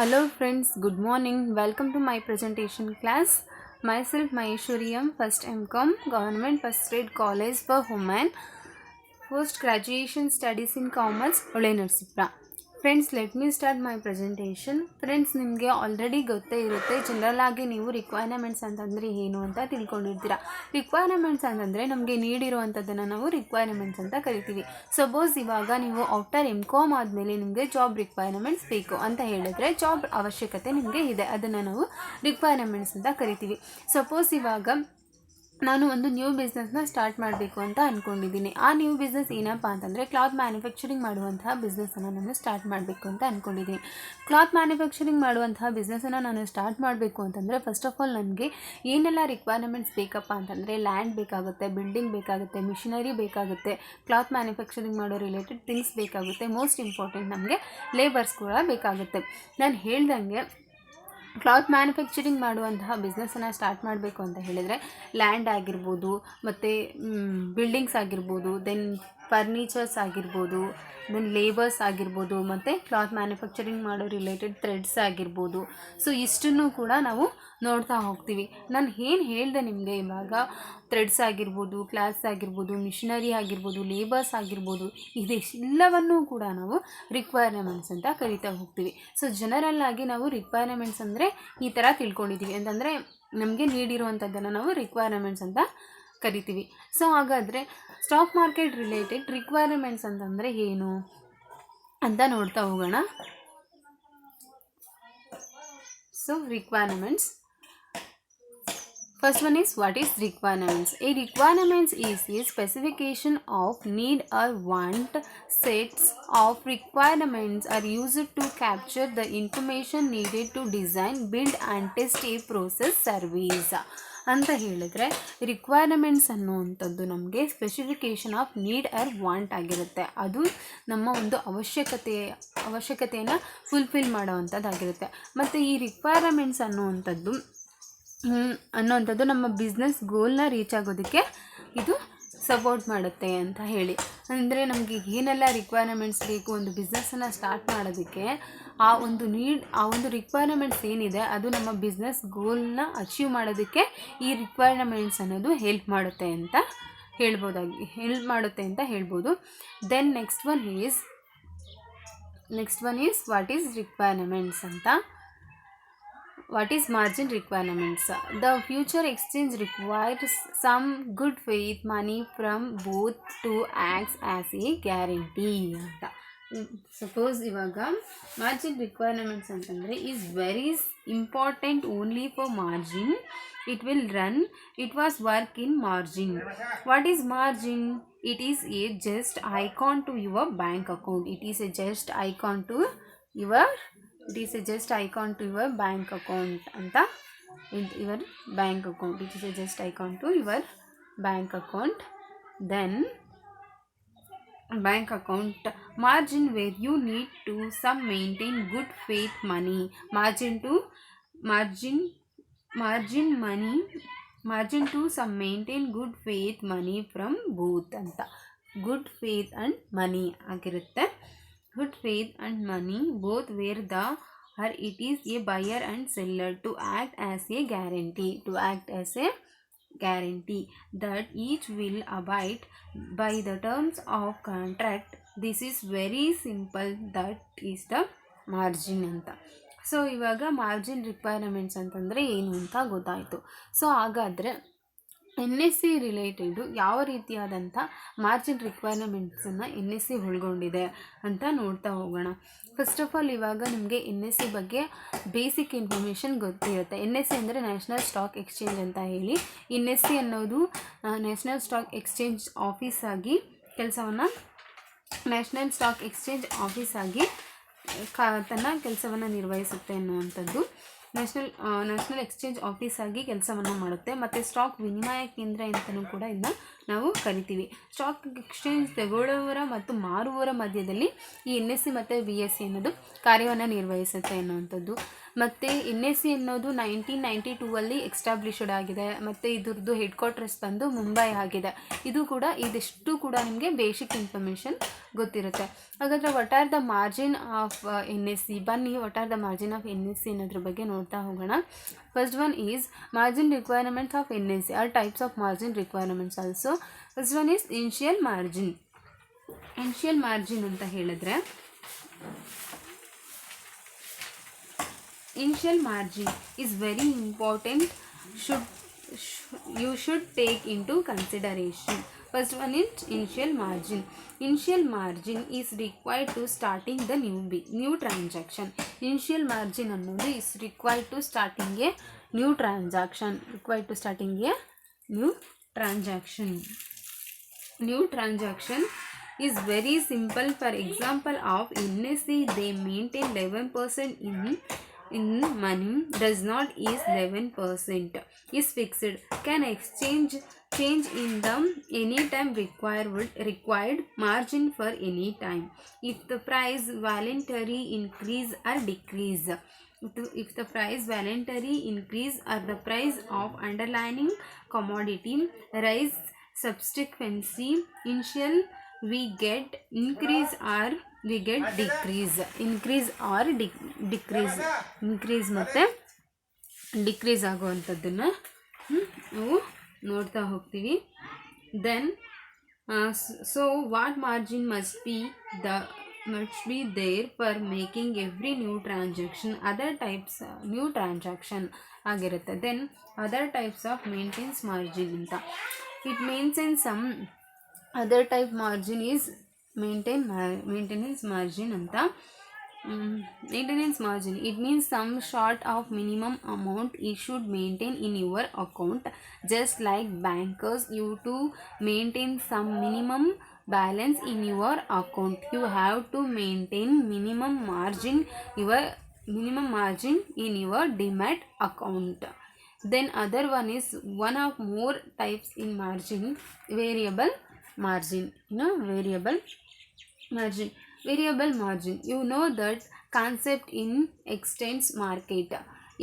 Hello friends, good morning. Welcome to my presentation class. Myself Maheshwari, first MCom, Government First Grade College for Women, Post Graduation Studies in Commerce, Ole Narsipura. Friends let me start my presentation. Friends, ನಿಮಗೆ already ಗೊತ್ತೇ ಇರುತ್ತೆ, general ಆಗಿ ನೀವು requirements ಅಂತಂದರೆ ಏನು ಅಂತ ತಿಳ್ಕೊಂಡಿರ್ತೀರ. Requirements ಅಂತಂದರೆ ನಮಗೆ ನೀಡಿರುವಂಥದ್ದನ್ನು ನಾವು ರಿಕ್ವೈರ್ಮೆಂಟ್ಸ್ ಅಂತ ಕರಿತೀವಿ. ಸಪೋಸ್ ಇವಾಗ ನೀವು ಆಫ್ಟರ್ MCom ಆದಮೇಲೆ ನಿಮಗೆ ಜಾಬ್ ರಿಕ್ವೈರ್ಮೆಂಟ್ಸ್ ಬೇಕು ಅಂತ ಹೇಳಿದ್ರೆ ಜಾಬ್ ಅವಶ್ಯಕತೆ ನಿಮಗೆ ಇದೆ, ಅದನ್ನು ನಾವು ರಿಕ್ವೈರ್ಮೆಂಟ್ಸ್ ಅಂತ ಕರಿತೀವಿ. ಸಪೋಸ್ ಇವಾಗ ನಾನು ಒಂದು ನ್ಯೂ ಬಿಸ್ನೆಸ್ನ ಸ್ಟಾರ್ಟ್ ಮಾಡಬೇಕು ಅಂತ ಅಂದ್ಕೊಂಡಿದ್ದೀನಿ. ಆ ನ್ಯೂ ಬಿಸ್ನೆಸ್ ಏನಪ್ಪ ಅಂತಂದರೆ ಕ್ಲಾತ್ ಮ್ಯಾನುಫ್ಯಾಕ್ಚರಿಂಗ್ ಮಾಡುವಂತಹ ಬಿಸ್ನೆಸ್ಸನ್ನು ನಾನು ಸ್ಟಾರ್ಟ್ ಮಾಡಬೇಕು ಅಂತ ಅಂದ್ಕೊಂಡಿದ್ದೀನಿ. ಕ್ಲಾತ್ ಮ್ಯಾನುಫ್ಯಾಕ್ಚರಿಂಗ್ ಮಾಡುವಂತಹ ಬಿಸ್ನೆಸ್ಸನ್ನು ನಾನು ಸ್ಟಾರ್ಟ್ ಮಾಡಬೇಕು ಅಂತಂದರೆ ಫಸ್ಟ್ ಆಫ್ ಆಲ್ ನನಗೆ ಏನೆಲ್ಲ ರಿಕ್ವೈರ್ಮೆಂಟ್ಸ್ ಬೇಕಪ್ಪ ಅಂತಂದರೆ ಲ್ಯಾಂಡ್ ಬೇಕಾಗುತ್ತೆ, ಬಿಲ್ಡಿಂಗ್ ಬೇಕಾಗುತ್ತೆ, ಮಿಷಿನರಿ ಬೇಕಾಗುತ್ತೆ, ಕ್ಲಾತ್ ಮ್ಯಾನುಫ್ಯಾಕ್ಚರಿಂಗ್ ಮಾಡೋ ರಿಲೇಟೆಡ್ ಥಿಂಗ್ಸ್ ಬೇಕಾಗುತ್ತೆ. ಮೋಸ್ಟ್ ಇಂಪಾರ್ಟೆಂಟ್ ನಮಗೆ ಲೇಬರ್ಸ್ ಕೂಡ ಬೇಕಾಗುತ್ತೆ. ನಾನು ಹೇಳ್ದಂಗೆ ಕ್ಲಾತ್ ಮ್ಯಾನುಫ್ಯಾಕ್ಚರಿಂಗ್ ಮಾಡುವಂತಹ ಬಿಸ್ನೆಸ್ಸನ್ನು ಸ್ಟಾರ್ಟ್ ಮಾಡಬೇಕು ಅಂತ ಹೇಳಿದರೆ ಲ್ಯಾಂಡ್ ಆಗಿರ್ಬೋದು, ಮತ್ತು ಬಿಲ್ಡಿಂಗ್ಸ್ ಆಗಿರ್ಬೋದು, ದೆನ್ ಫರ್ನಿಚರ್ಸ್ ಆಗಿರ್ಬೋದು, ದೆನ್ ಲೇಬರ್ಸ್ ಆಗಿರ್ಬೋದು, ಮತ್ತು ಕ್ಲಾತ್ ಮ್ಯಾನುಫ್ಯಾಕ್ಚರಿಂಗ್ ಮಾಡೋ ರಿಲೇಟೆಡ್ ಥ್ರೆಡ್ಸ್ ಆಗಿರ್ಬೋದು. ಸೊ ಇಷ್ಟನ್ನು ಕೂಡ ನಾವು ನೋಡ್ತಾ ಹೋಗ್ತೀವಿ. ನಾನು ಏನು ಹೇಳಿದೆ ನಿಮಗೆ ಇವಾಗ, ಥ್ರೆಡ್ಸ್ ಆಗಿರ್ಬೋದು, ಕ್ಲಾತ್ಸ್ ಆಗಿರ್ಬೋದು, ಮಿಷಿನರಿ ಆಗಿರ್ಬೋದು, ಲೇಬರ್ಸ್ ಆಗಿರ್ಬೋದು, ಇದೆಲ್ಲವನ್ನೂ ಕೂಡ ನಾವು ರಿಕ್ವೈರ್ಮೆಂಟ್ಸ್ ಅಂತ ಕರಿತಾ ಹೋಗ್ತೀವಿ. ಸೊ ಜನರಲ್ ಆಗಿ ನಾವು ರಿಕ್ವೈರ್ಮೆಂಟ್ಸ್ ಅಂದರೆ ಈ ಥರ ತಿಳ್ಕೊಂಡಿದ್ದೀವಿ, ಅಂತಂದರೆ ನಮಗೆ ನೀಡಿರುವಂಥದ್ದನ್ನು ನಾವು ರಿಕ್ವೈರ್ಮೆಂಟ್ಸ್ ಅಂತ ಕರಿತೀವಿ. ಸೊ ಹಾಗಾದರೆ ಸ್ಟಾಕ್ ಮಾರ್ಕೆಟ್ ರಿಲೇಟೆಡ್ ರಿಕ್ವೈರ್ಮೆಂಟ್ಸ್ ಅಂತಂದರೆ ಏನು ಅಂತ ನೋಡ್ತಾ ಹೋಗೋಣ. So requirements, first one is what is requirements. A requirements is a specification of need or want. Sets of requirements are used to capture the information needed to design, build and test a process service. ಅಂತ ಹೇಳಿದ್ರೆ requirements ಅನ್ನುವಂಥದ್ದು ನಮಗೆ specification of need or want ಆಗಿರುತ್ತೆ. ಅದು ನಮ್ಮ ಒಂದು ಅವಶ್ಯಕತೆಯನ್ನು fulfil ಮಾಡೋವಂಥದ್ದಾಗಿರುತ್ತೆ. ಮತ್ತು ಈ ರಿಕ್ವೈರ್ಮೆಂಟ್ಸ್ ಅನ್ನುವಂಥದ್ದು ನಮ್ಮ ಬಿಸ್ನೆಸ್ ಗೋಲ್ನ ರೀಚ್ ಆಗೋದಕ್ಕೆ ಇದು ಸಪೋರ್ಟ್ ಮಾಡುತ್ತೆ ಅಂತ ಹೇಳಿ. ಅಂದರೆ ನಮಗೆ ಏನೆಲ್ಲ ರಿಕ್ವೈರ್ಮೆಂಟ್ಸ್ ಬೇಕು ಒಂದು ಬಿಸ್ನೆಸ್ಸನ್ನು ಸ್ಟಾರ್ಟ್ ಮಾಡೋದಕ್ಕೆ, ಆ ಒಂದು ರಿಕ್ವೈರ್ಮೆಂಟ್ಸ್ ಏನಿದೆ ಅದು ನಮ್ಮ ಬಿಸ್ನೆಸ್ ಗೋಲ್ನ ಅಚೀವ್ ಮಾಡೋದಕ್ಕೆ ಈ ರಿಕ್ವೈರ್ಮೆಂಟ್ಸ್ ಅನ್ನೋದು ಹೆಲ್ಪ್ ಮಾಡುತ್ತೆ ಅಂತ ಹೇಳ್ಬೋದು. Then next one is what is requirements ಅಂತ. What is margin requirements? The future exchange requires some good faith money from both to act as a guarantee ಅಂತ. ಸಪೋಸ್ ಇವಾಗ margin requirements ಅಂತಂದರೆ is very important only for margin. It was work in margin. What is margin? It is a just icon to your bank account. It is a just icon to your bank account ಅಂತ. your bank account. It is a just icon to your bank account. Then bank account margin where you need to some maintain good faith money. Margin to some maintain good faith money from both ಅಂತ. good faith and money ಆಗಿರುತ್ತೆ. good faith and money both where the or it is a buyer and seller to act as a guarantee that each will abide by the terms of contract. This is very simple. That is the margin ಅಂತ. So ಇವಾಗ margin requirements ಅಂತಂದರೆ ಏನು ಅಂತ ಗೊತ್ತಾಯಿತು. So ಹಾಗಾದರೆ NSE related ಯಾವ ರೀತಿಯಾದಂಥ margin ರಿಕ್ವೈರ್ಮೆಂಟ್ಸನ್ನು NSE ಒಳಗೊಂಡಿದೆ ಅಂತ ನೋಡ್ತಾ ಹೋಗೋಣ. ಫಸ್ಟ್ ಆಫ್ ಆಲ್ ಇವಾಗ ನಿಮಗೆ NSE ಬಗ್ಗೆ ಬೇಸಿಕ್ ಇನ್ಫಾರ್ಮೇಷನ್ ಗೊತ್ತಿರುತ್ತೆ. NSE ಅಂದರೆ ನ್ಯಾಷನಲ್ ಸ್ಟಾಕ್ ಎಕ್ಸ್ಚೇಂಜ್ ಅಂತ ಹೇಳಿ. NSE ಅನ್ನೋದು ನ್ಯಾಷನಲ್ ಸ್ಟಾಕ್ ಎಕ್ಸ್ಚೇಂಜ್ ಆಫೀಸಾಗಿ ತನ್ನ ಕೆಲಸವನ್ನು ನಿರ್ವಹಿಸುತ್ತೆ ಅನ್ನುವಂಥದ್ದು. ನ್ಯಾಷನಲ್ ಎಕ್ಸ್ಚೇಂಜ್ ಆಫೀಸಾಗಿ ಕೆಲಸವನ್ನು ಮಾಡುತ್ತೆ. ಮತ್ತು ಸ್ಟಾಕ್ ವಿನಿಮಯ ಕೇಂದ್ರ ಅಂತಲೂ ಕೂಡ ಇದನ್ನ ನಾವು ಕರಿತೀವಿ. ಸ್ಟಾಕ್ ಎಕ್ಸ್ಚೇಂಜ್ ತಗೊಳ್ಳೋವರ ಮತ್ತು ಮಾರುವವರ ಮಧ್ಯದಲ್ಲಿ ಈ NSE ಮತ್ತು BSE ಅನ್ನೋದು ಕಾರ್ಯವನ್ನು ನಿರ್ವಹಿಸುತ್ತೆ ಅನ್ನುವಂಥದ್ದು. ಮತ್ತು NSE ಅನ್ನೋದು 1992 ಎಕ್ಸ್ಟಾಬ್ಲಿಷ್ಡ್ ಆಗಿದೆ ಮತ್ತು ಇದ್ರದ್ದು ಹೆಡ್ ಕ್ವಾರ್ಟರ್ಸ್ ಬಂದು ಮುಂಬೈ ಆಗಿದೆ. ಇದಿಷ್ಟು ಕೂಡ ನಿಮಗೆ ಬೇಸಿಕ್ ಇನ್ಫಾರ್ಮೇಷನ್ ಗೊತ್ತಿರುತ್ತೆ. ಹಾಗಾದರೆ what are the margin of NSE? ಬನ್ನಿ what are the margin of NSE ಅನ್ನೋದ್ರ ಬಗ್ಗೆ ನೋಡ್ತಾ ಹೋಗೋಣ. First one is margin requirements of NSE are types of margin requirements also. First one is initial margin. Initial margin ಅಂತ ಹೇಳಿದ್ರೆ initial margin is very important, you should take into consideration. First one is initial margin. Initial margin is required to starting the new transaction. Initial margin ಅನ್ನೋದು is required to starting a new transaction. New transaction is very simple. For example of NSE, they maintain 11% in money, does not is 11% is fixed, can change in the anytime required margin for any time. If the price voluntary increase or decrease, if the price voluntary increase or the price of underlying commodity rise subsequently, initial we get increase or we get decrease. Increase or increase ಮತ್ತು decrease ಆಗುವಂಥದ್ದನ್ನು ನಾವು ನೋಡ್ತಾ ಹೋಗ್ತೀವಿ. Then so what margin must be there for making every new transaction. Other types new transaction ಆಗಿರುತ್ತೆ. Then other types of maintenance margin ಅಂತ. It maintain some other type margin is maintenance margin anta. Maintenance margin, it means some sort of minimum amount you should maintain in your account. Just like bankers, you to maintain some minimum balance in your account, you have to maintain minimum margin in your demat account. Then other one is one of more types in margin, variable margin. Variable margin, you know that concept in exchange market,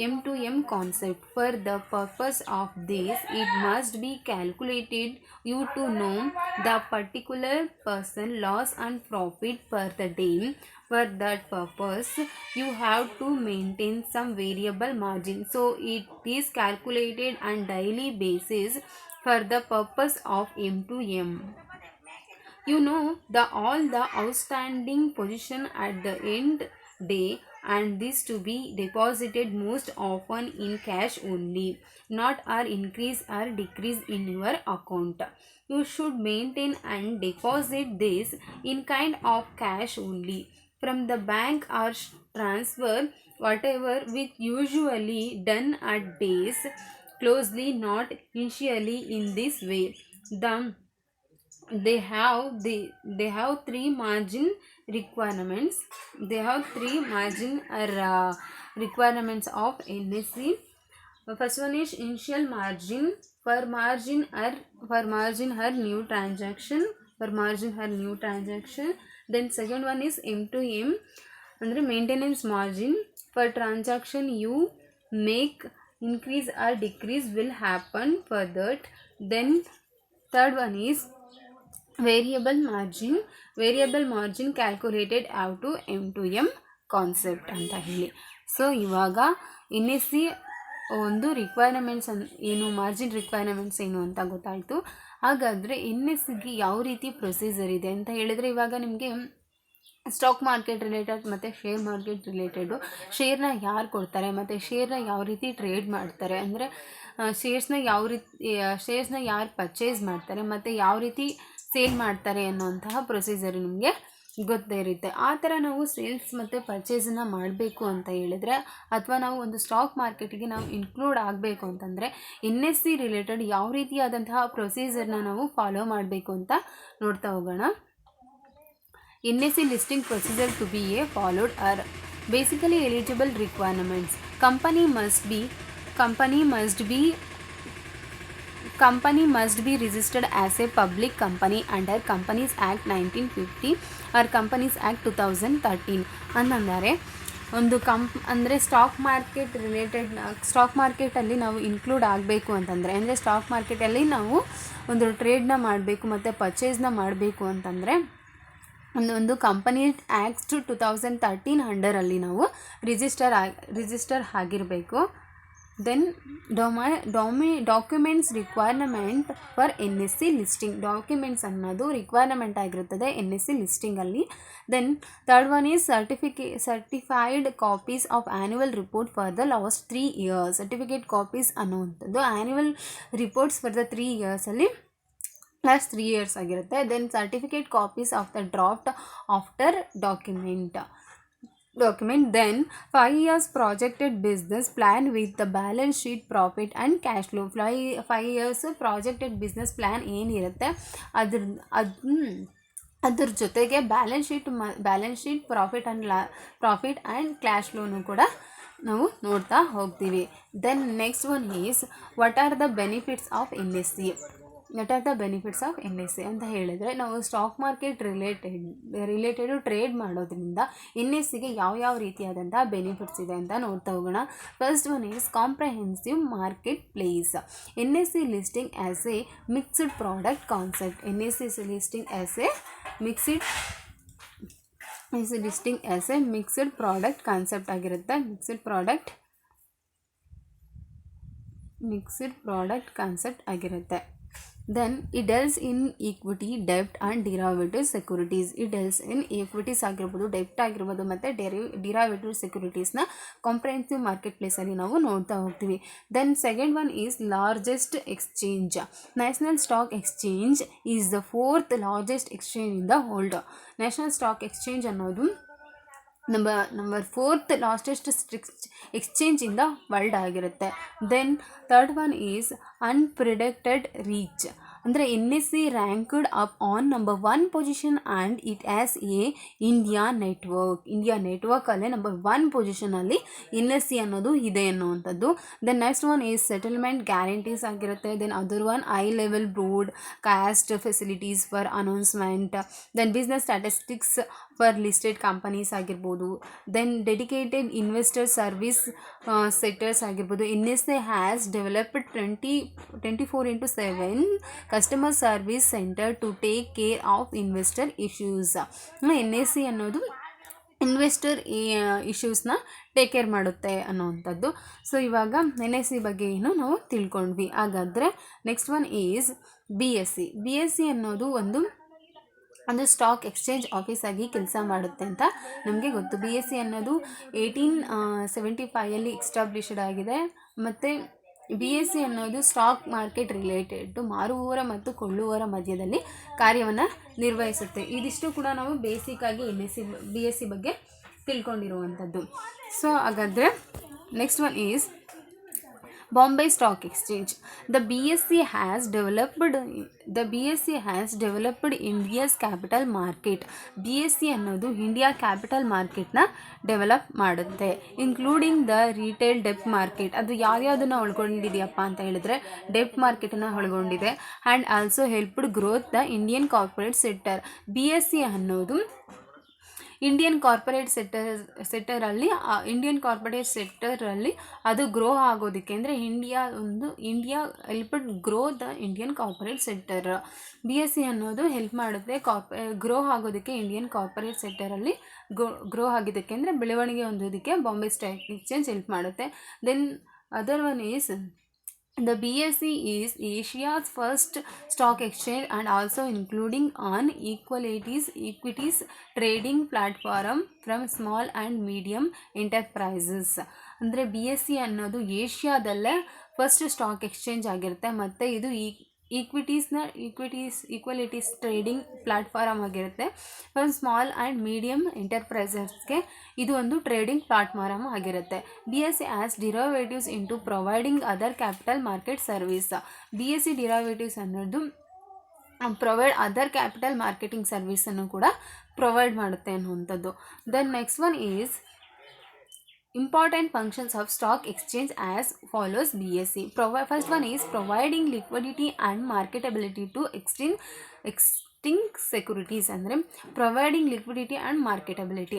M2M concept. For the purpose of this, it must be calculated. You to know the particular person loss and profit per the day. For that purpose, you have to maintain some variable margin. So it is calculated on daily basis for the purpose of M2M. You know all the outstanding position at the end day, and this to be deposited most often in cash only, not or increase or decrease in your account. You should maintain and deposit this in kind of cash only from the bank or transfer whatever, which usually done at days closely, not initially. In this way, they have three margin requirements. Requirements of NSE. First one is initial margin. For margin her new transaction. Then second one is M2M, andre maintenance margin. For transaction you make increase or decrease will happen for that. Then third one is variable margin calculated out to M2M concept ಅಂತ ಹೇಳಿ. So ಇವಾಗ NSE ಒಂದು requirements ಏನು, margin requirements ಏನು ಅಂತ ಗೊತ್ತಾಯಿತು. ಹಾಗಾದರೆ NSEಗೆ ಯಾವ ರೀತಿ ಪ್ರೊಸೀಜರ್ ಇದೆ ಅಂತ ಹೇಳಿದರೆ, ಇವಾಗ ನಿಮಗೆ ಸ್ಟಾಕ್ ಮಾರ್ಕೆಟ್ ರಿಲೇಟೆಡ್ ಮತ್ತು ಶೇರ್ ಮಾರ್ಕೆಟ್ ರಿಲೇಟೆಡು, ಶೇರ್ನ ಯಾರು ಕೊಡ್ತಾರೆ ಮತ್ತು ಶೇರ್ನ ಯಾವ ರೀತಿ ಟ್ರೇಡ್ ಮಾಡ್ತಾರೆ, ಅಂದರೆ ಶೇರ್ಸ್ನ ಯಾರು ಪರ್ಚೇಸ್ ಮಾಡ್ತಾರೆ ಮತ್ತು ಯಾವ ರೀತಿ ಸೇಲ್ ಮಾಡ್ತಾರೆ ಅನ್ನೋಂತಹ ಪ್ರೊಸೀಜರ್ ನಿಮಗೆ ಗೊತ್ತೇ ಇರುತ್ತೆ. ಆ ಥರ ನಾವು ಸೇಲ್ಸ್ ಮತ್ತು ಪರ್ಚೇಸನ್ನು ಮಾಡಬೇಕು ಅಂತ ಹೇಳಿದ್ರೆ, ಅಥವಾ ನಾವು ಒಂದು ಸ್ಟಾಕ್ ಮಾರ್ಕೆಟಿಗೆ ನಾವು ಇನ್ಕ್ಲೂಡ್ ಆಗಬೇಕು ಅಂತಂದರೆ NSE ರಿಲೇಟೆಡ್ ಯಾವ ರೀತಿಯಾದಂತಹ ಪ್ರೊಸೀಜರ್ನ ನಾವು ಫಾಲೋ ಮಾಡಬೇಕು ಅಂತ ನೋಡ್ತಾ ಹೋಗೋಣ. NSE listing procedure to be followed are basically eligible requirements. Company must be company must be registered as a public company under companies act 1950 or companies act 2013 ಅಂತಂದರೆ ಒಂದು ಅಂದರೆ ಸ್ಟಾಕ್ ಮಾರ್ಕೆಟಲ್ಲಿ ನಾವು ಇನ್ಕ್ಲೂಡ್ ಆಗಬೇಕು ಅಂತಂದರೆ, ಅಂದರೆ ಸ್ಟಾಕ್ ಮಾರ್ಕೆಟಲ್ಲಿ ನಾವು ಒಂದು ಟ್ರೇಡ್ನ ಮಾಡಬೇಕು ಮತ್ತು ಪರ್ಚೇಸ್ನ ಮಾಡಬೇಕು ಅಂತಂದರೆ ಒಂದು ಕಂಪನಿ ಆ್ಯಕ್ಟ್ 2013 ಅಂಡರಲ್ಲಿ ನಾವು ರಿಜಿಸ್ಟರ್ ಆಗಿರಬೇಕು. Then documents requirement for NSE listing, documents ಅನ್ನೋದು ರಿಕ್ವೈರ್ಮೆಂಟ್ ಆಗಿರುತ್ತದೆ NSE ಲಿಸ್ಟಿಂಗಲ್ಲಿ. Then third one is certified copies of annual report for the last 3 years. Certificate copies ಅನ್ನುವಂಥದ್ದು ಆ್ಯನ್ಯುವಲ್ ರಿಪೋರ್ಟ್ಸ್ ಫಾರ್ ದ 3 yearsಲ್ಲಿ ಲಾಸ್ಟ್ 3 years ಆಗಿರುತ್ತೆ. Then certificate copies of the draft after document. Then 5 years projected business plan with the balance sheet, profit and cash flow. 5 years projected business plan ಏನಿರುತ್ತೆ ಅದ್ರ ಜೊತೆಗೆ balance sheet profit and cash ಫ್ಲೋನು ಕೂಡ ನಾವು ನೋಡ್ತಾ ಹೋಗ್ತೀವಿ. Then next one is what are the benefits of NSE ಅಂತ ಹೇಳಿದರೆ, ನಾವು ಸ್ಟಾಕ್ ಮಾರ್ಕೆಟ್ ರಿಲೇಟೆಡು ಟ್ರೇಡ್ ಮಾಡೋದ್ರಿಂದ NSEಗೆ ಯಾವ ರೀತಿಯಾದಂಥ ಬೆನಿಫಿಟ್ಸ್ ಇದೆ ಅಂತ ನೋಡ್ತಾ ಹೋಗೋಣ. First one is comprehensive market place. NSE listing as a mixed product concept. NSE listing as a mixed product concept ಆಗಿರುತ್ತೆ. ಮಿಕ್ಸ್ಡ್ ಪ್ರಾಡಕ್ಟ್ ಕಾನ್ಸೆಪ್ಟ್ ಆಗಿರುತ್ತೆ. Then it deals in equity, ಡೆಬ್ಟ್ and derivative securities. It deals in equities ಆಗಿರ್ಬೋದು, ಡೆಬ್ಟ್ ಆಗಿರ್ಬೋದು ಮತ್ತು derivative ಸೆಕ್ಯೂರಿಟೀಸ್ನ comprehensive market ಪ್ಲೇಸಲ್ಲಿ ನಾವು ನೋಡ್ತಾ ಹೋಗ್ತೀವಿ. Then second one is largest exchange. National stock exchange is the 4th largest exchange in the world. National stock exchange ಅನ್ನೋದು number 4th largest exchange in the world ಆಗಿರುತ್ತೆ. Then third one is unpredicted reach. ಅಂದರೆ NSE ranked up on number 1 position and it as a India ನೆಟ್ವರ್ಕಲ್ಲೇ number 1 ಪೊಸಿಷನಲ್ಲಿ NSE ಅನ್ನೋದು ಇದೆ ಅನ್ನುವಂಥದ್ದು. Then next one is settlement guarantees ಆಗಿರುತ್ತೆ. Then other one I level broadcast facilities for announcement. Then business statistics for listed companies ಆಗಿರ್ಬೋದು. Then dedicated investor service sectors ಆಗಿರ್ಬೋದು. NSE has developed 24/7 customer service centre to take care of investor issues. NSE ಅನ್ನೋದು investor ಇಶ್ಯೂಸ್ನ take care ಮಾಡುತ್ತೆ ಅನ್ನೋವಂಥದ್ದು. So ಇವಾಗ NSE ಬಗ್ಗೆ ಏನು ನಾವು ತಿಳ್ಕೊಂಡ್ವಿ. ಹಾಗಾದರೆ ನೆಕ್ಸ್ಟ್ ಒನ್ ಈಸ್ BSE ಅನ್ನೋದು ಒಂದು ಸ್ಟಾಕ್ ಎಕ್ಸ್ಚೇಂಜ್ ಆಫೀಸಾಗಿ ಕೆಲಸ ಮಾಡುತ್ತೆ ಅಂತ ನಮಗೆ ಗೊತ್ತು. BSE ಅನ್ನೋದು 1875 ಎಸ್ಟಾಬ್ಲಿಷ್ಡ್ ಆಗಿದೆ. ಮತ್ತು BSE ಅನ್ನೋದು ಸ್ಟಾಕ್ ಮಾರ್ಕೆಟ್ ರಿಲೇಟೆಡ್ ಮಾರುವವರ ಮತ್ತು ಕೊಳ್ಳುವವರ ಮಧ್ಯದಲ್ಲಿ ಕಾರ್ಯವನ್ನು ನಿರ್ವಹಿಸುತ್ತೆ. ಇದಿಷ್ಟು ಕೂಡ ನಾವು ಬೇಸಿಕ್ಕಾಗಿ BSE ಬಗ್ಗೆ ತಿಳ್ಕೊಂಡಿರುವಂಥದ್ದು. ಸೊ ಹಾಗಾದರೆ next one is Bombay Stock Exchange. The BSE has developed India's capital market. BSE ಅನ್ನೋದು ಇಂಡಿಯಾ ಕ್ಯಾಪಿಟಲ್ ಮಾರ್ಕೆಟ್ನ ಡೆವಲಪ್ ಮಾಡುತ್ತೆ, ಇನ್ಕ್ಲೂಡಿಂಗ್ ದ ರಿಟೇಲ್ ಡೆಪ್ಟ್ ಮಾರ್ಕೆಟ್. ಅದು ಯಾವ್ಯಾವುದನ್ನು ಒಳಗೊಂಡಿದೆಯಪ್ಪ ಅಂತ ಹೇಳಿದ್ರೆ ಡೆಪ್ಟ್ ಮಾರ್ಕೆಟನ್ನು ಒಳಗೊಂಡಿದೆ. And also helped growth the Indian corporate sector. BSE ಅನ್ನೋದು ಇಂಡಿಯನ್ ಕಾರ್ಪೊರೇಟ್ ಸೆಕ್ಟರಲ್ಲಿ ಅದು ಗ್ರೋ ಆಗೋದಕ್ಕೆ, ಅಂದರೆ India helped grow the Indian corporate sector. BSE ಅನ್ನೋದು ಹೆಲ್ಪ್ ಮಾಡುತ್ತೆ ಗ್ರೋ ಆಗೋದಕ್ಕೆ, ಇಂಡಿಯನ್ ಕಾರ್ಪೊರೇಟ್ ಸೆಕ್ಟರಲ್ಲಿ ಗ್ರೋ ಆಗಿದ್ದಕ್ಕೆ ಅಂದರೆ ಬೆಳವಣಿಗೆ ಹೊಂದೋದಕ್ಕೆ ಬಾಂಬೆ ಸ್ಟಾಕ್ ಎಕ್ಸ್ಚೇಂಜ್ ಹೆಲ್ಪ್ ಮಾಡುತ್ತೆ. Then other one is the BSE is Asia's first stock exchange and also including on equities trading platform from small and medium enterprises. ಅಂದರೆ BSE ಅನ್ನೋದು ಏಷ್ಯಾದಲ್ಲೇ first stock exchange ಆಗಿರುತ್ತೆ ಮತ್ತು ಇದು ಈಕ್ವಿಟೀಸ್ ಟ್ರೇಡಿಂಗ್ ಪ್ಲಾಟ್ಫಾರಮ್ ಆಗಿರುತ್ತೆ. For small and medium ಎಂಟರ್ಪ್ರೈಸಸ್ಗೆ ಇದು ಒಂದು trading platform ಆಗಿರುತ್ತೆ. BSE as derivatives into providing other capital market service. BSE derivatives ಅನ್ನೋದು ಪ್ರೊವೈಡ್ ಅದರ್ ಕ್ಯಾಪಿಟಲ್ ಮಾರ್ಕೆಟಿಂಗ್ ಸರ್ವಿಸನ್ನು ಕೂಡ ಪ್ರೊವೈಡ್ ಮಾಡುತ್ತೆ ಅನ್ನುವಂಥದ್ದು. Then next one is important functions of stock exchange as follows. BSE first one is providing liquidity and marketability to extinct securities. ಅಂದರೆ providing liquidity and ಮಾರ್ಕೆಟಬಿಲಿಟಿ.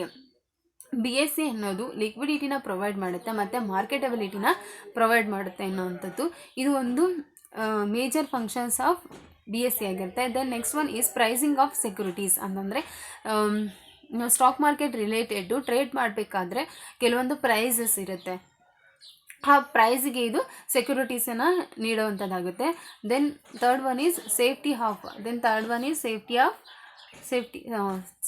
BSE ಅನ್ನೋದು ಲಿಕ್ವಿಡಿಟಿನ provide ಮಾಡುತ್ತೆ ಮತ್ತು ಮಾರ್ಕೆಟಬಿಲಿಟಿನ provide ಮಾಡುತ್ತೆ ಅನ್ನೋವಂಥದ್ದು. ಇದು ಒಂದು ಮೇಜರ್ ಫಂಕ್ಷನ್ಸ್ ಆಫ್ BSE ಆಗಿರುತ್ತೆ. Then next one is pricing of securities. ಅಂತಂದರೆ ಸ್ಟಾಕ್ ಮಾರ್ಕೆಟ್ ರಿಲೇಟೆಡು ಟ್ರೇಡ್ ಮಾಡಬೇಕಾದ್ರೆ ಕೆಲವೊಂದು ಪ್ರೈಸಸ್ ಇರುತ್ತೆ, ಆ ಪ್ರೈಸಿಗೆ ಇದು ಸೆಕ್ಯೂರಿಟೀಸನ್ನು ನೀಡುವಂಥದ್ದಾಗುತ್ತೆ. Then third one is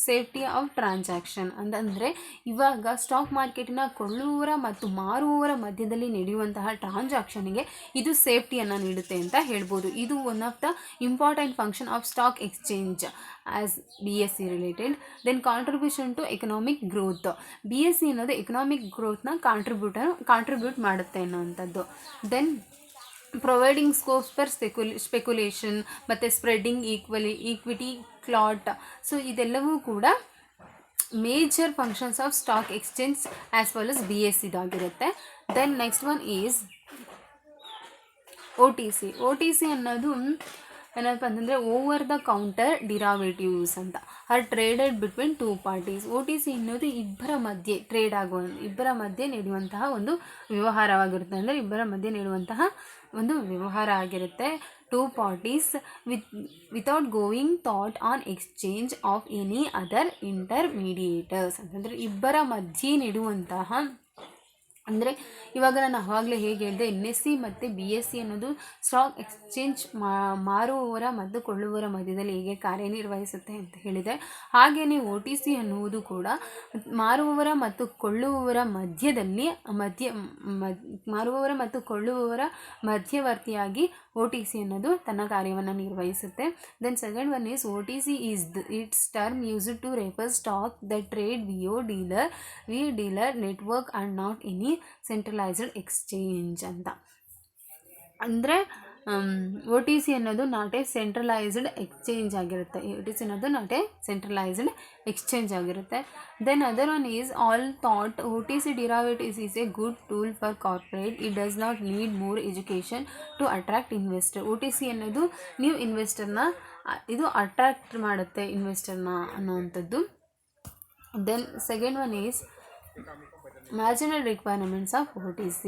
safety of transaction. ಅಂತಂದರೆ ಇವಾಗ ಸ್ಟಾಕ್ ಮಾರ್ಕೆಟಿನ ಕೊಳ್ಳುವವರ ಮತ್ತು ಮಾರುವವರ ಮಧ್ಯದಲ್ಲಿ ನಡೆಯುವಂತಹ ಟ್ರಾನ್ಸಾಕ್ಷನ್ಗೆ ಇದು ಸೇಫ್ಟಿಯನ್ನು ನೀಡುತ್ತೆ ಅಂತ ಹೇಳ್ಬೋದು. ಇದು one of the important function of stock exchange as BSE related. Then contribution to economic growth. BSE ಅನ್ನೋದು ಎಕನಾಮಿಕ್ ಗ್ರೋತ್ನ ಕಾಂಟ್ರಿಬ್ಯೂಟ್ ಮಾಡುತ್ತೆ ಅನ್ನೋವಂಥದ್ದು. Then providing scopes for speculation ಮತ್ತು ಸ್ಪ್ರೆಡ್ಡಿಂಗ್ ಈಕ್ವಿಟಿ ಕ್ಲಾಟ್. ಸೊ ಇದೆಲ್ಲವೂ ಕೂಡ major functions of stock exchange as well as BSE ಇದಾಗಿರುತ್ತೆ. Then next one is OTC ಅನ್ನೋದು ಏನಪ್ಪ ಅಂತಂದರೆ ಓವರ್ ದ ಕೌಂಟರ್ ಡಿರಾವೇಟಿವ್ಸ್ ಅಂತ. Are traded between two parties. OTC ಅನ್ನೋದು ಇಬ್ಬರ ಮಧ್ಯೆ ನಡೆಯುವಂತಹ ಒಂದು ವ್ಯವಹಾರವಾಗಿರುತ್ತೆ. ಅಂದರೆ ಇಬ್ಬರ ಮಧ್ಯೆ ನಡೆಯುವಂತಹ ಒಂದು ವ್ಯವಹಾರ ಆಗಿರುತ್ತೆ. Two parties without going through an exchange of any other intermediators. ಅಂತಂದರೆ ಇಬ್ಬರ ಮಧ್ಯೆ ನಡೆಯುವಂತಹ, ಅಂದರೆ ಇವಾಗ ನಾನು ಆವಾಗಲೇ ಹೇಗೆ ಹೇಳಿದೆ, NSE ಮತ್ತು BSE ಅನ್ನೋದು ಸ್ಟಾಕ್ ಎಕ್ಸ್ಚೇಂಜ್ ಮಾರುವವರ ಮತ್ತು ಕೊಳ್ಳುವವರ ಮಧ್ಯದಲ್ಲಿ ಹೇಗೆ ಕಾರ್ಯನಿರ್ವಹಿಸುತ್ತೆ ಅಂತ ಹೇಳಿದೆ. ಹಾಗೆಯೇ OTC ಅನ್ನುವುದು ಕೂಡ ಮಾರುವವರ ಮತ್ತು ಕೊಳ್ಳುವವರ ಮಧ್ಯವರ್ತಿಯಾಗಿ OTC ಅನ್ನೋದು ತನ್ನ ಕಾರ್ಯವನ್ನು ನಿರ್ವಹಿಸುತ್ತೆ. Then second one is OTC is it's term used to refer stock the trade via dealer network and not any centralised exchange ಅಂತ. ಅಂದರೆ OTC ಅನ್ನೋದು ನಾಟ್ ಎ ಸೆಂಟ್ರಲೈಸ್ಡ್ ಎಕ್ಸ್ಚೇಂಜ್ ಆಗಿರುತ್ತೆ. OTC ಅನ್ನೋದು ನಾಟ್ ಎ ಸೆಂಟ್ರಲೈಸ್ಡ್ ಎಕ್ಸ್ಚೇಂಜ್ ಆಗಿರುತ್ತೆ. Then other one is although OTC derivatives is a good tool for corporate. It does not need more education to attract investor. OTC ಅನ್ನೋದು ನೀವು ಇನ್ವೆಸ್ಟರ್ನ ಇದು attract ಮಾಡುತ್ತೆ ಅನ್ನೋವಂಥದ್ದು. Then second one is marginal requirements of OTC.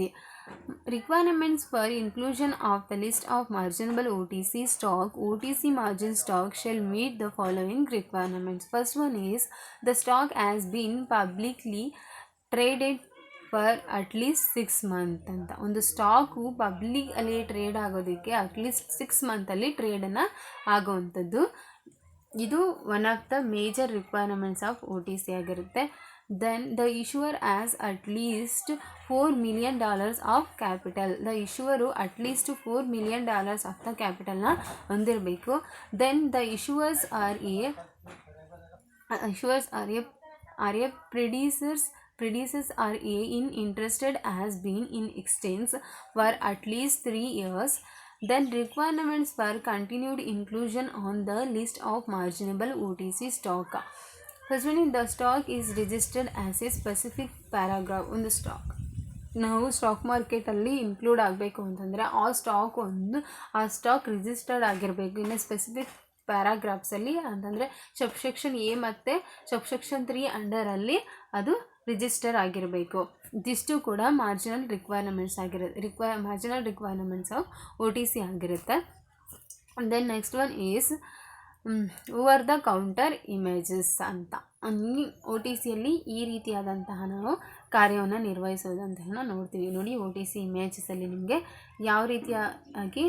Requirements for inclusion of the list of marginable OTC margin stock shall meet the following requirements. First one is the stock has been publicly traded for at least 6 month ಅಂತ. ಒಂದು stock ಪಬ್ಲಿಕಲ್ಲಿ trade ಆಗೋದಕ್ಕೆ at least 6 ಮಂತಲ್ಲಿ ಟ್ರೇಡನ್ನು ಆಗೋವಂಥದ್ದು. ಇದು one of the major requirements of OTC ಆಗಿರುತ್ತೆ. Then the issuer has at least $4 million of capital. The issuer at least $4 million of the capital na ಹೊಂದಿರಬೇಕು. Then the issuers are a predecessors are a in interested has been in existence for at least 3 years. Then requirements for continued inclusion on the list of marginable OTC stock. First one, the stock is registered as a specific paragraph. ಒಂದು ನಾವು stock ಮಾರ್ಕೆಟಲ್ಲಿ include ಆಗಬೇಕು ಅಂತಂದರೆ ಆ stock registered ಆಗಿರಬೇಕು ಇನ್ನು specific ಪ್ಯಾರಾಗ್ರಾಫ್ಸಲ್ಲಿ. ಅಂತಂದರೆ ಸಬ್ಸೆಕ್ಷನ್ A ಮತ್ತು ಸಬ್ಸೆಕ್ಷನ್ 3 ಅಂಡರಲ್ಲಿ ಅದು ರಿಜಿಸ್ಟರ್ ಆಗಿರಬೇಕು. ಇದಿಷ್ಟು ಕೂಡ ಮಾರ್ಜಿನಲ್ ರಿಕ್ವೈರ್ಮೆಂಟ್ಸ್ ಆಫ್ OTC ಆಗಿರುತ್ತೆ. Then next one is over the counter images ಅಂತ. OTCಯಲ್ಲಿ ಈ ರೀತಿಯಾದಂತಹ ನಾವು ಕಾರ್ಯವನ್ನು ನಿರ್ವಹಿಸೋದಂತಹ ನೋಡ್ತೀವಿ. ನೋಡಿ OTC ಇಮೇಜಸಲ್ಲಿ ನಿಮಗೆ ಯಾವ ರೀತಿಯಾಗಿ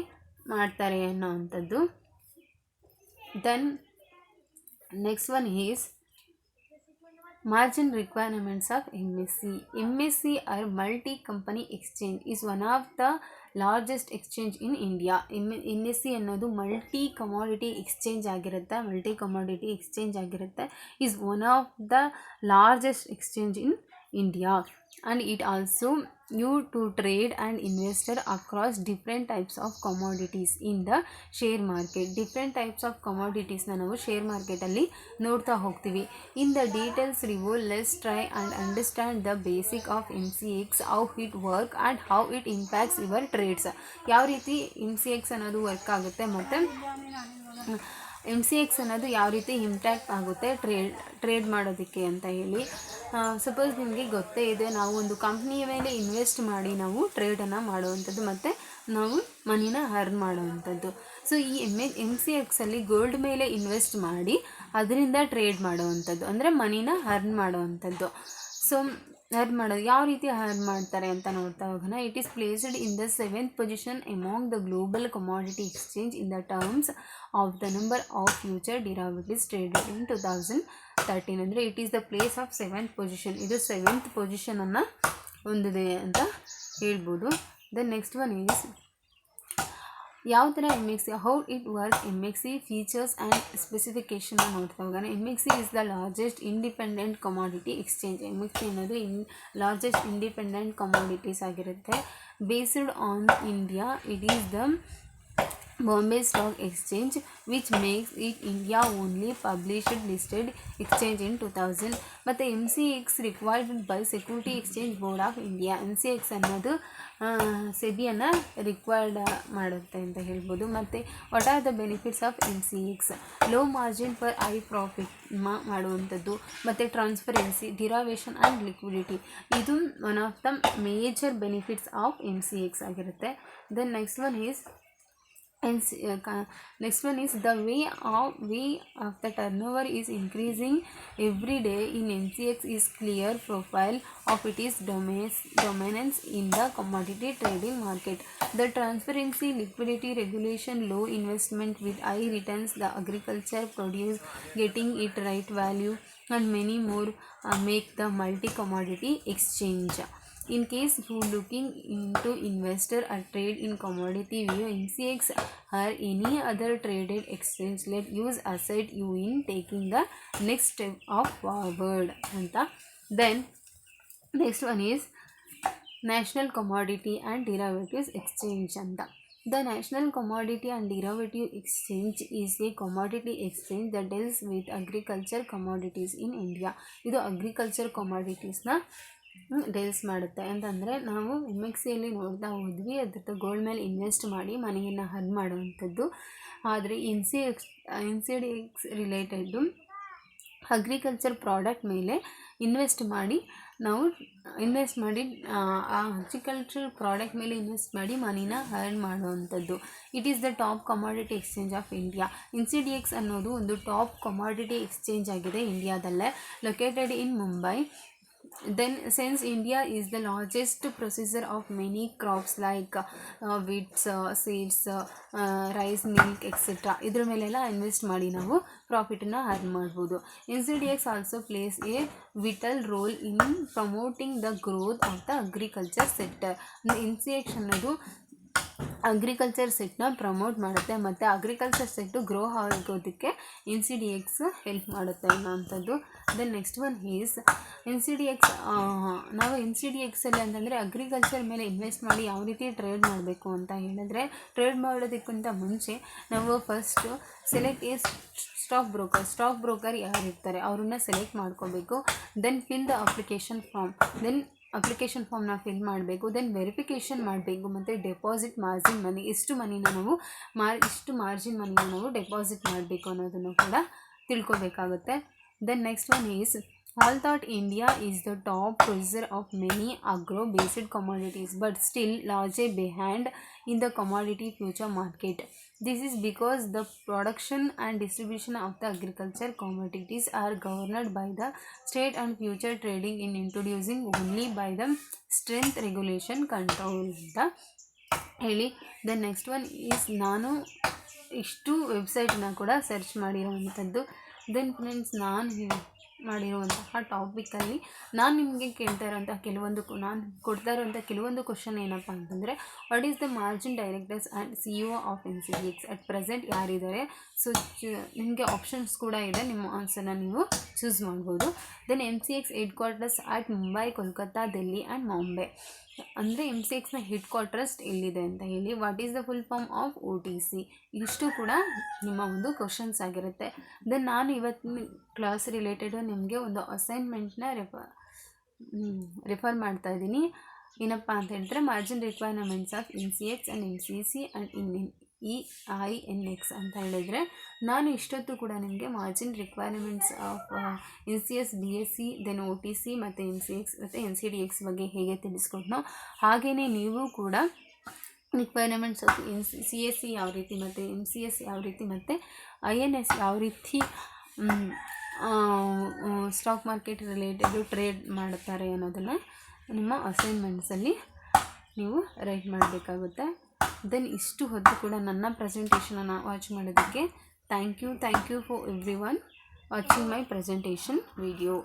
ಮಾಡ್ತಾರೆ ಅನ್ನೋವಂಥದ್ದು. Then next one is margin requirements of MSE. MSE or multi-company exchange is one of the largest exchange in India. NSE ಅನ್ನೋದು ಮಲ್ಟಿ ಕಮಾಡಿಟಿ ಎಕ್ಸ್ಚೇಂಜ್ ಆಗಿರುತ್ತೆ. Is one of the largest exchange in India. and it also you to trade and investor across different types of commodities in the share market. different types of commodities ನಾವು share ಮಾರ್ಕೆಟಲ್ಲಿ ನೋಡ್ತಾ ಹೋಗ್ತೀವಿ. in the details review, let's try and understand the basic of MCX, how it work and how it impacts your trades. ಯಾವ ರೀತಿ MCX ಅನ್ನೋದು work ಆಗುತ್ತೆ ಮತ್ತು MCX ಅನ್ನೋದು ಯಾವ ರೀತಿ ಇಂಪ್ಯಾಕ್ಟ್ ಆಗುತ್ತೆ ಟ್ರೇಡ್ ಮಾಡೋದಕ್ಕೆ ಅಂತ ಹೇಳಿ. ಸಪೋಸ್ ನಿಮಗೆ ಗೊತ್ತೇ ಇದೆ, ನಾವು ಒಂದು ಕಂಪ್ನಿಯ ಮೇಲೆ ಇನ್ವೆಸ್ಟ್ ಮಾಡಿ ನಾವು ಟ್ರೇಡನ್ನು ಮಾಡುವಂಥದ್ದು ಮತ್ತು ನಾವು ಮನಿನ ಅರ್ನ್ ಮಾಡೋವಂಥದ್ದು. ಸೊ ಈ MCXಲ್ಲಿ ಗೋಲ್ಡ್ ಮೇಲೆ ಇನ್ವೆಸ್ಟ್ ಮಾಡಿ ಅದರಿಂದ ಟ್ರೇಡ್ ಮಾಡೋವಂಥದ್ದು, ಅಂದರೆ ಮನಿನ ಅರ್ನ್ ಮಾಡೋವಂಥದ್ದು. ಸೊ ಅರ್ನ್ ಮಾಡೋದು ಯಾವ ರೀತಿ ಅರ್ನ್ ಮಾಡ್ತಾರೆ ಅಂತ ನೋಡ್ತಾ ಹೋಗೋಣ. It is placed in the 7th position among the global commodity exchange in the terms of the number of future derivatives traded in 2013. ಅಂದರೆ it is the place of 7th position. ಇದು 7th ಪೊಸಿಷನನ್ನು ಹೊಂದಿದೆ ಅಂತ ಹೇಳ್ಬೋದು. The next one is ಯಾವ ಥರ MXC, how it work, MXC features and specification ನೋಡ್ತಾ ಹೋಗೋಣ. MXC is the largest independent commodity exchange. MXC ಅನ್ನೋದು ಲಾರ್ಜೆಸ್ಟ್ ಇಂಡಿಪೆಂಡೆಂಟ್ ಕಮಾಡಿಟೀಸ್ ಆಗಿರುತ್ತೆ. Based on India, it is the Bombay Stock Exchange, which makes it India only published listed exchange in 2000. ಮತ್ತು MCX required by Security Exchange Board of India. MCX ಅನ್ನೋದು ಸೆಬಿಯನ್ನು required ಮಾಡುತ್ತೆ ಅಂತ ಹೇಳ್ಬೋದು. ಮತ್ತು what are the benefits of MCX? Low margin for high profit ಮಾಡುವಂಥದ್ದು, ಮತ್ತು transparency, derivation and liquidity. ಇದು one of the major benefits of MCX ಆಗಿರುತ್ತೆ. Then next one is the way of the turnover is increasing every day in MCX is clear profile of its dominance in the commodity trading market. The transparency, liquidity, regulation, low investment with high returns, the agriculture produce getting it right value, and many more make the multi-commodity exchange. In case you looking into investor or trade in commodity via MCX or any other traded exchange, let use asset you in taking the next step of forward anta. Then next one is National Commodity and Derivatives Exchange anta. The National Commodity and Derivative Exchange is a commodity exchange that deals with agriculture commodities in India. ಇದು agriculture ಕಮಾಡಿಟೀಸ್ನ deals ಮಾಡುತ್ತೆ. ಅಂತಂದರೆ ನಾವು MXCಯಲ್ಲಿ ನೋಡ್ತಾ ಹೋದ್ವಿ, ಅದ್ರದ್ದು gold ಮೇಲೆ invest ಮಾಡಿ ಮನಿಯನ್ನು earn ಮಾಡುವಂಥದ್ದು. ಆದರೆ NCDX ರಿಲೇಟೆಡ್ಡು ಅಗ್ರಿಕಲ್ಚರ್ ಪ್ರಾಡಕ್ಟ್ ಮೇಲೆ ಇನ್ವೆಸ್ಟ್ ಮಾಡಿ ಆ ಅಗ್ರಿಕಲ್ಚರ್ ಪ್ರಾಡಕ್ಟ್ ಮೇಲೆ ಇನ್ವೆಸ್ಟ್ ಮಾಡಿ ಮನಿನ ಅರ್ನ್ ಮಾಡುವಂಥದ್ದು. It is the top commodity exchange of India. NCDX ಅನ್ನೋದು ಒಂದು ಟಾಪ್ ಕಮಾಡಿಟಿ ಎಕ್ಸ್ಚೇಂಜ್ ಆಗಿದೆ ಇಂಡಿಯಾದಲ್ಲೇ, located in Mumbai. Then since India is the largest processor of many crops like wheat, seeds, rice, milk, etc. ಇದ್ರ ಮೇಲೆಲ್ಲ invest ಮಾಡಿ ನಾವು ಪ್ರಾಫಿಟನ್ನು earn ಮಾಡ್ಬೋದು. NCDX also plays a vital role in promoting the growth of the agriculture sector. NCDX ಅನ್ನೋದು agriculture ಸೆಕ್ಟರ್ನ promote ಮಾಡುತ್ತೆ ಮತ್ತು ಅಗ್ರಿಕಲ್ಚರ್ ಸೆಕ್ಟರ್ ಗ್ರೋ ಆಗೋದಕ್ಕೆ NCDX ಹೆಲ್ಪ್ ಮಾಡುತ್ತೆ ಅನ್ನೋವಂಥದ್ದು. Then next one is NCDX. ನಾವು NCDXಲ್ಲಿ ಅಂತಂದರೆ ಅಗ್ರಿಕಲ್ಚರ್ ಮೇಲೆ ಇನ್ವೆಸ್ಟ್ ಮಾಡಿ ಯಾವ ರೀತಿ ಟ್ರೇಡ್ ಮಾಡಬೇಕು ಅಂತ ಹೇಳಿದ್ರೆ, ಟ್ರೇಡ್ ಮಾಡೋದಕ್ಕಿಂತ ಮುಂಚೆ ನಾವು first select A stock broker ಯಾರಿರ್ತಾರೆ ಅವ್ರನ್ನ ಸೆಲೆಕ್ಟ್ ಮಾಡ್ಕೋಬೇಕು. ದೆನ್ ಫಿಲ್ ದ ಅಪ್ಲಿಕೇಶನ್ ಫಾರ್ಮ್ನ ಫಿಲ್ ಮಾಡಬೇಕು. ದೆನ್ ವೆರಿಫಿಕೇಷನ್ ಮಾಡಬೇಕು. ಮತ್ತು ಡೆಪಾಸಿಟ್ ಮಾರ್ಜಿನ್ ಮನಿ, ಇಷ್ಟು ಮಾರ್ಜಿನ್ ಮನಿನ ನಾವು ಡೆಪಾಸಿಟ್ ಮಾಡಬೇಕು ಅನ್ನೋದನ್ನು ಕೂಡ ತಿಳ್ಕೊಬೇಕಾಗುತ್ತೆ. Then next one is although India is the top producer of many agro-based commodities, but still largely behind in the commodity future market. This is because the production and distribution of the agriculture commodities are governed by the state and future trading in introducing only by the strength regulation control ಅಂತ ಹೇಳಿ. The next one is ನಾನು ಇಷ್ಟು ವೆಬ್ಸೈಟನ್ನ ಕೂಡ search ಮಾಡಿರೋವಂಥದ್ದು. Then friends, ನಾನು ಮಾಡಿರುವಂತಹ ಟಾಪಿಕಲ್ಲಿ ನಾನು ನಿಮಗೆ ಕೇಳ್ತಾ ಇರೋಂಥ ನಾನು ಕೊಡ್ತಾ ಇರೋಂಥ ಕೆಲವೊಂದು ಕ್ವಶನ್ ಏನಪ್ಪ ಅಂತಂದರೆ, what is the margin directors and CEO of NCDX at present ಯಾರಿದ್ದಾರೆ. ಸೊ ನಿಮಗೆ ಆಪ್ಷನ್ಸ್ ಕೂಡ ಇದೆ, ನಿಮ್ಮ ಆನ್ಸರ್ನ ನೀವು ಚೂಸ್ ಮಾಡ್ಬೋದು. Then MCX headquarters at Mumbai, Kolkata, Delhi and Bombay. ಅಂದರೆ MCXನ ಹೆಡ್ ಕ್ವಾರ್ಟರ್ಸ್ ಎಲ್ಲಿದೆ ಅಂತ ಹೇಳಿ. What is the full form of OTC. ಇಷ್ಟು ಕೂಡ ನಿಮ್ಮ ಒಂದು ಕ್ವಶನ್ಸ್ ಆಗಿರುತ್ತೆ. ದೆನ್ ನಾನು ಇವತ್ತಿನ ಕ್ಲಾಸ್ ರಿಲೇಟೆಡು ನಿಮಗೆ ಒಂದು ಅಸೈನ್ಮೆಂಟ್ನ ರೆಫರ್ ಮಾಡ್ತಾ ಇದ್ದೀನಿ. ಏನಪ್ಪ ಅಂತ ಹೇಳಿದ್ರೆ, margin requirements of NCX and MCC and EINX ಅಂತ ಹೇಳಿದರೆ, ನಾನು ಇಷ್ಟೊತ್ತು ಕೂಡ ನಿಮಗೆ margin requirements of NCS, BSc, then OTC ಮತ್ತು MCX ಮತ್ತು NCDX ಬಗ್ಗೆ ಹೇಗೆ ತಿಳಿಸ್ಕೊಟ್ನೋ, ಹಾಗೆಯೇ ನೀವು ಕೂಡ ರಿಕ್ವೈರ್ಮೆಂಟ್ಸ್ ಆಫ್ CSC ಯಾವ ರೀತಿ ಮತ್ತು MCS ಯಾವ ರೀತಿ ಮತ್ತು INS ಯಾವ ರೀತಿ ಸ್ಟಾಕ್ ಮಾರ್ಕೆಟ್ ರಿಲೇಟೆಡು ಟ್ರೇಡ್ ಮಾಡುತ್ತಾರೆ ಅನ್ನೋದನ್ನು ನಿಮ್ಮ ಅಸೈನ್ಮೆಂಟ್ಸಲ್ಲಿ ನೀವು ರೈಟ್ ಮಾಡಬೇಕಾಗುತ್ತೆ. ದೆನ್ ಇಷ್ಟು ಹೊತ್ತು ಕೂಡ ನನ್ನ ಪ್ರೆಸೆಂಟೇಷನನ್ನು ವಾಚ್ ಮಾಡೋದಕ್ಕೆ thank you for everyone watching my presentation video.